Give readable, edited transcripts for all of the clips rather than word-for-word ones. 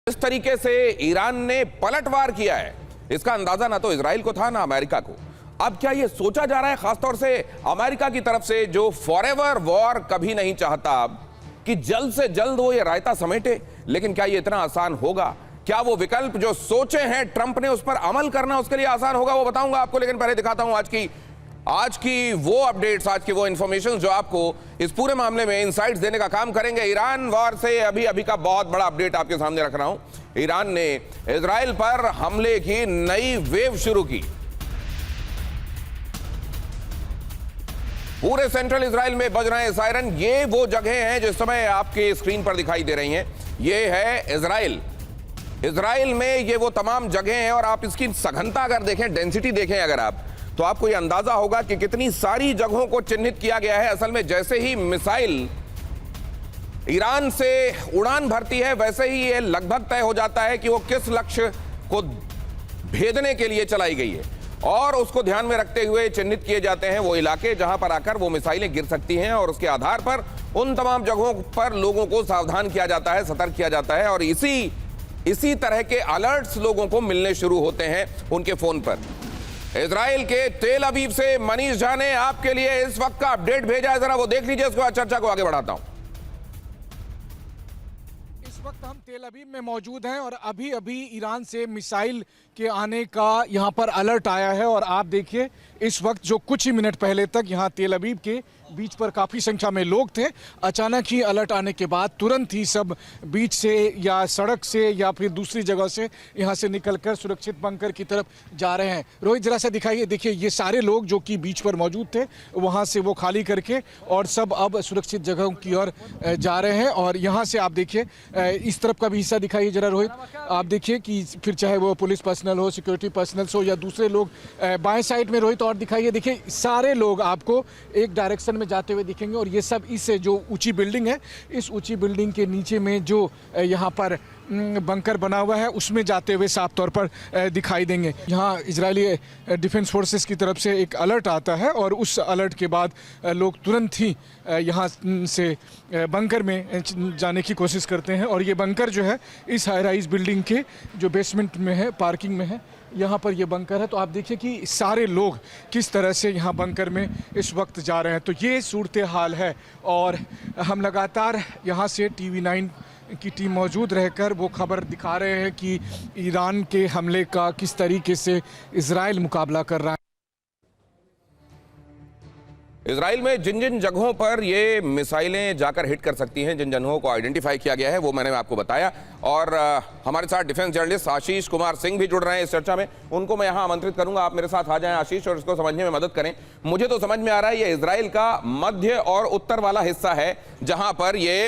इस तरीके से ईरान ने पलटवार किया है, इसका अंदाजा ना तो इजराइल को था ना अमेरिका को। अब क्या यह सोचा जा रहा है खासतौर से अमेरिका की तरफ से, जो फॉरएवर वॉर कभी नहीं चाहता, कि जल्द से जल्द वो ये रायता समेटे? लेकिन क्या ये इतना आसान होगा? क्या वो विकल्प जो सोचे हैं ट्रंप ने उस पर अमल करना उसके लिए आसान होगा? वो बताऊंगा आपको, लेकिन पहले दिखाता हूं आज की वो अपडेट्स, आज की वो इंफॉर्मेशन जो आपको इस पूरे मामले में इनसाइट्स देने का काम करेंगे। ईरान वॉर से अभी का बहुत बड़ा अपडेट आपके सामने रख रहा हूं। ईरान ने इजराइल पर हमले की नई वेव शुरू की। पूरे सेंट्रल इजराइल में बज रहे हैं सायरन। ये वो जगह हैं जो इस समय आपके स्क्रीन पर दिखाई दे रही हैं। ये है इजराइल में ये वो तमाम जगह हैं, और आप इसकी सघनता अगर देखें, डेंसिटी देखें अगर आप, तो आपको ये अंदाजा होगा कि कितनी सारी जगहों को चिन्हित किया गया है। असल में जैसे ही मिसाइल ईरान से उड़ान भरती है, वैसे ही ये लगभग तय हो जाता है कि वो किस लक्ष्य को भेदने के लिए चलाई गई है, और उसको ध्यान में रखते हुए चिन्हित किए जाते हैं वो इलाके जहां पर आकर वो मिसाइलें गिर सकती हैं, और उसके आधार पर उन तमाम जगहों पर लोगों को सावधान किया जाता है, सतर्क किया जाता है, और इसी तरह के अलर्ट्स लोगों को मिलने शुरू होते हैं उनके फोन पर। इजराइल के तेल अवीव से मनीष झा ने आपके लिए इस वक्त का अपडेट भेजा है, जरा वो देख लीजिए, उसके बाद चर्चा को आगे बढ़ाता हूं। इस वक्त हम तेल अवीव में मौजूद हैं और अभी अभी ईरान से मिसाइल के आने का यहाँ पर अलर्ट आया है, और आप देखिए इस वक्त जो कुछ ही मिनट पहले तक यहाँ तेल अवीव के बीच पर काफ़ी संख्या में लोग थे, अचानक ही अलर्ट आने के बाद तुरंत ही सब बीच से या सड़क से या फिर दूसरी जगह से यहाँ से निकलकर सुरक्षित बंकर की तरफ जा रहे हैं। रोहित जरा सा दिखाइए, देखिए ये सारे लोग जो कि बीच पर मौजूद थे वहाँ से वो खाली करके और सब अब सुरक्षित जगहों की ओर जा रहे हैं। और यहाँ से आप देखिए इस तरफ का भी हिस्सा दिखाइए जरा रोहित, आप देखिए कि फिर चाहे वो पुलिस पर्सनल हो, सिक्योरिटी पर्सनल्स हो या दूसरे लोग बाएं साइड में रोहित और दिखाइए, देखिए सारे लोग आपको एक डायरेक्शन में जाते हुए दिखेंगे, और ये सब इस जो ऊंची बिल्डिंग है, इस ऊंची बिल्डिंग के नीचे में जो यहाँ पर बंकर बना हुआ है उसमें जाते हुए साफ तौर पर दिखाई देंगे। यहाँ इजरायली डिफेंस फोर्सेस की तरफ से एक अलर्ट आता है, और उस अलर्ट के बाद लोग तुरंत ही यहाँ से बंकर में जाने की कोशिश करते हैं। और ये बंकर जो है इस हाई राइज बिल्डिंग के जो बेसमेंट में है, पार्किंग में है, यहाँ पर ये बंकर है। तो आप देखिए कि सारे लोग किस तरह से यहाँ बंकर में इस वक्त जा रहे हैं। तो ये सूरत हाल है, और हम लगातार यहाँ से TV9 की टीम मौजूद रहकर वो खबर दिखा रहे हैं कि ईरान के हमले का किस तरीके से इजराइल मुकाबला कर रहा है। इजराइल में जिन जिन जगहों पर ये मिसाइलें जाकर हिट कर सकती हैं, जिन जगहों को आइडेंटिफाई किया गया है, वो मैंने आपको बताया। और हमारे साथ डिफेंस जर्नलिस्ट आशीष कुमार सिंह भी जुड़ रहे हैं इस चर्चा में, उनको मैं यहाँ आमंत्रित करूंगा, आप मेरे साथ आ जाएं आशीष, और इसको समझने में मदद करें। मुझे तो समझ में आ रहा है ये इजराइल का मध्य और उत्तर वाला हिस्सा है जहां पर ये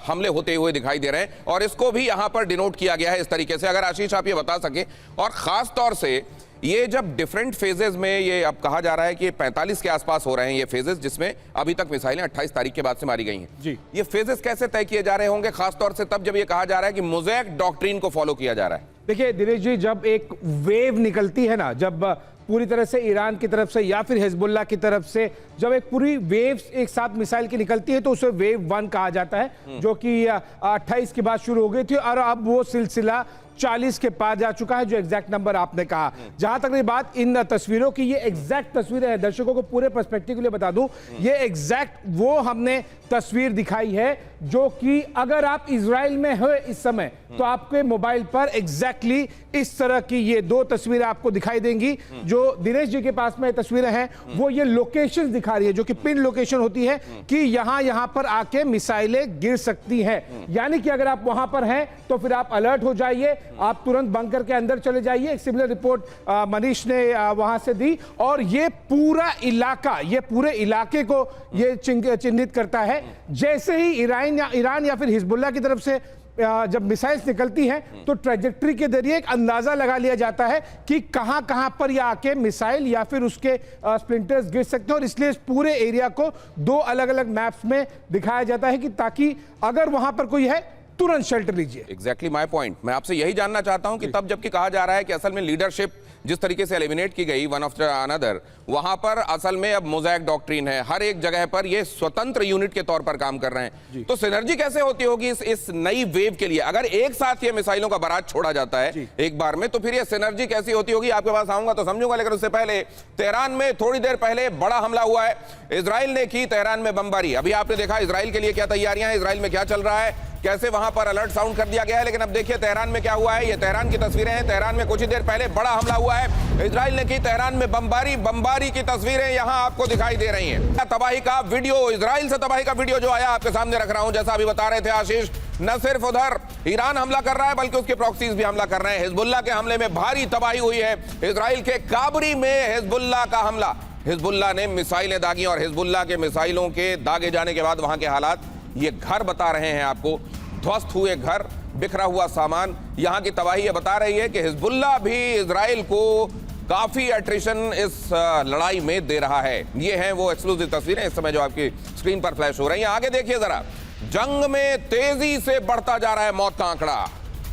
हमले होते हुए दिखाई दे रहे हैं, और इसको भी यहाँ पर डिनोट किया गया है इस तरीके से। अगर आशीष आप ये बता सकें, और खास तौर से ये जब डिफरेंट फेजेस में, ये अब कहा जा रहा है कि 45 के आसपास हो रहे हैं ये फेजेस, जिसमें अभी तक मिसाइलें 28 तारीख के बाद से मारी गई हैं जी, ये फेजेस कैसे तय किए जा रहे होंगे, खासतौर से तब जब ये कहा जा रहा है कि मोज़ेक डॉक्ट्रिन को फॉलो किया जा रहा है? देखिए दिनेश जी, जब एक वेव निकलती है ना, जब पूरी तरह से ईरान की तरफ से या फिर हिजबुल्लाह की तरफ से जब एक पूरी वेव एक साथ मिसाइल की निकलती है, तो उसे वेव 1 कहा जाता है, जो कि 28 के बाद शुरू हो गई थी, और अब वो सिलसिला 40 के पार जा चुका है, जो एग्जैक्ट नंबर आपने कहा। जहां तक ये बात इन तस्वीरों की, ये एग्जैक्ट तस्वीरें हैं, दर्शकों को पूरे पर्सपेक्टिव के लिए बता दूं, ये एग्जैक्ट वो हमने तस्वीर दिखाई है जो कि अगर आप इजराइल में हो इस समय, तो आपके मोबाइल पर एग्जैक्टली इस तरह की ये 2 तस्वीरें आपको दिखाई देंगी। जो दिनेश जी के पास में तस्वीरें हैं, वो ये लोकेशन दिखा रही है, जो कि पिन लोकेशन होती है कि यहां पर आके मिसाइलें गिर सकती हैं। यानी कि अगर आप वहां पर हैं तो फिर आप अलर्ट हो जाइए, आप तुरंत बंकर के अंदर चले जाइए। एक सिमिलर रिपोर्ट मनीष ने वहां से दी, और ये पूरा इलाका, ये पूरे इलाके को ये चिन्हित करता है। जैसे ही ईरान या फिर हिजबुल्लाह की तरफ से जब मिसाइल्स निकलती हैं, तो ट्रैजेक्टरी के जरिए एक अंदाजा लगा लिया जाता है कि कहां पर ये आके मिसाइल या फिर उसके स्प्लिंटर्स गिर सकते हैं, और इसलिए इस पूरे एरिया को 2 अलग अलग मैप्स में दिखाया जाता है कि ताकि अगर वहां पर कोई है तुरंत शेल्टर लीजिए। एग्जैक्टली माय पॉइंट, मैं आपसे यही जानना चाहता हूं कि तब जबकि कहा जा रहा है कि असल में लीडरशिप जिस तरीके से एलिमिनेट की गई वन आफ्टर अनदर, वहां पर असल में अब मोज़ैक डॉक्ट्रिन है, हर एक जगह पर ये स्वतंत्र यूनिट के तौर पर काम कर रहे हैं। तो सिनर्जी कैसे होती होगी इस नई वेव के लिए? अगर एक साथ ये मिसाइलों का बारात छोड़ा जाता है एक बार में, तो फिर ये सिनर्जी कैसी होती होगी? आपके पास आऊंगा तो समझूंगा, लेकिन उससे पहले तेहरान में थोड़ी देर पहले बड़ा हमला हुआ है। इजराइल ने की तेहरान में बमबारी। अभी आपने देखा इजराइल के लिए क्या तैयारियां हैं, इजराइल में क्या चल रहा है, कैसे वहां पर अलर्ट साउंड कर दिया गया है। लेकिन अब देखिए तेहरान में क्या हुआ है। ये तेहरान की तस्वीरें हैं। तेहरान में कुछ ही देर पहले बड़ा हमला हुआ है। इजराइल ने की तेहरान में बमबारी की तस्वीरें यहां आपको दिखाई दे रही हैं। तबाही का वीडियो, इजराइल से तबाही का वीडियो जो आया आपके सामने रख रहा हूं। जैसा अभी बता रहे थे आशीष, न सिर्फ उधर ईरान हमला कर रहा है बल्कि उसके प्रॉक्सीज भी हमला कर रहे हैं। हिजबुल्लाह के हमले में भारी तबाही हुई है। इजराइल के काबरी में हिजबुल्लाह का हमला, हिजबुल्लाह ने मिसाइलें दागी और हिजबुल्लाह के मिसाइलों के दागे जाने के बाद वहां के हालात ये घर बता रहे हैं आपको। ध्वस्त हुए घर, बिखरा हुआ सामान, यहां की तबाही ये बता रही है कि हिजबुल्लाह भी इजराइल को काफी एट्रिशन इस लड़ाई में दे रहा है। ये हैं वो एक्सक्लूसिव तस्वीरें इस समय जो आपकी स्क्रीन पर फ्लैश हो रही हैं। आगे देखिए जरा, जंग में तेजी से बढ़ता जा रहा है मौत का आंकड़ा।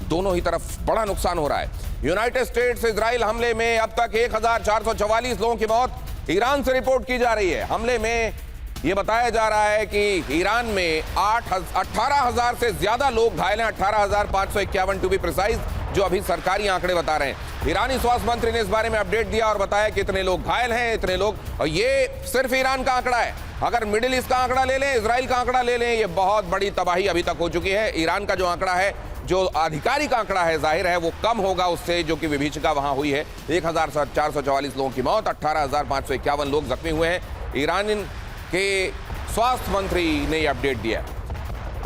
दोनों ही तरफ बड़ा नुकसान हो रहा है। यूनाइटेड स्टेट्स इजराइल हमले में अब तक 1444 लोगों की मौत ईरान से रिपोर्ट की जा रही है। हमले में यह बताया जा रहा है कि ईरान में 18,000 से ज्यादा लोग घायल हैं, 18,551 टू बी प्रिसाइज, जो अभी सरकारी आंकड़े बता रहे हैं। ईरानी स्वास्थ्य मंत्री ने इस बारे में अपडेट दिया और बताया कि इतने लोग घायल हैं, इतने लोग, और ये सिर्फ ईरान का आंकड़ा है। अगर मिडिल ईस्ट का आंकड़ा ले लें, इजराइल का आंकड़ा ले लें, ये बहुत बड़ी तबाही अभी तक हो चुकी है। ईरान का जो आंकड़ा है, जो आधिकारिक आंकड़ा है, जाहिर है वो कम होगा उससे जो कि विभीषिका वहां हुई है। 1444 लोगों की मौत, 18,551 लोग जख्मी हुए हैं। ईरान के स्वास्थ्य मंत्री ने यह अपडेट दिया है।